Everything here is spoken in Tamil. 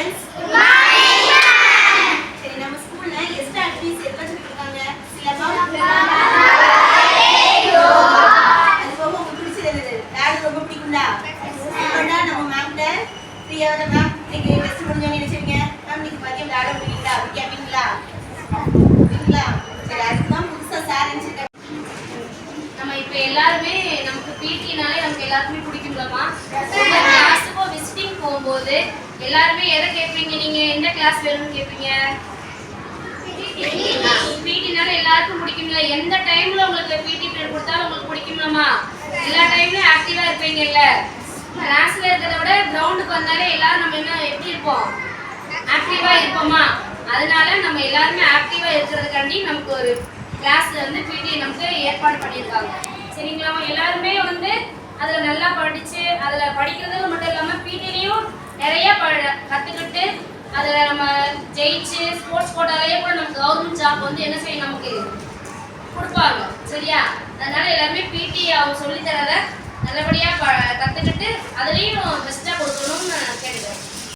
ஸ்டூடண்ட்ஸ். Good morning ma'am. சரி, நம்ம ஸ்கூல்ல எக்ஸ்ட்ரா ஆக்டிவிட்டீஸ் எல்லாம் சொல்லிருக்காங்க. சிலபம் அது ரொம்ப பிடிச்சது. யாருக்கு ரொம்ப பிடிக்கும்டா? இப்போடா நம்ம மேம்கிட்ட ஃப்ரீயாவோட மேம் இன்னைக்கு டெஸ்ட் முடிஞ்சவங்க நினைச்சிருங்க மேம் இன்னைக்கு மதியம் விளையாட முடியுங்களா அப்படி கேட்பீங்களா? சரி, அதுதான் புதுசாக சார் நினைச்சிருக்காங்க. நம்ம இப்போ எல்லாருமே நமக்கு பிடினாலே நமக்கு எல்லாருக்குமே பிடிக்கும்லமா. கிளாஸுக்கோ விசிட்டிங் போகும்போது எல்லாருமே எதை கேட்பீங்க? நீங்க எந்த கிளாஸ் வேணும்னு கேட்பீங்க? பிடினால எல்லாருக்கும் பிடிக்கும்ல. எந்த டைம்ல உங்களுக்கு பிடி பீரியட் கொடுத்தாலும் உங்களுக்கு பிடிக்கும்லமா. எல்லா டைம்லயும் ஆக்டிவா இருப்பீங்கல்ல. கிளாஸ்ல இருக்கிறத விட கிரவுண்டுக்கு வந்தாலே எல்லாரும் நம்ம என்ன எப்படி இருப்போம்? ஆக்டிவா இருப்போமா. அதனால நம்ம எல்லாருமே ஆக்டிவா இருக்கிறதுக்காண்டி நமக்கு ஒரு கிளாஸ்ல வந்து பிடி நமக்கு ஏற்பாடு பண்ணியிருக்காங்க. சரிங்களா? எல்லாருமே வந்து அதில் நல்லா படிச்சு அதில் படிக்கிறது மட்டும் இல்லாமல் பிடிலையும் நிறைய கற்றுக்கிட்டு அதில் நம்ம ஜெயிச்சு ஸ்போர்ட்ஸ் கோட்டாலேயே கூட நமக்கு கவர்மெண்ட் ஜாப் வந்து என்ன செய்யும் நமக்கு கொடுப்பாங்க. சரியா? அதனால எல்லாருமே பிடி அவங்க சொல்லித்தரதை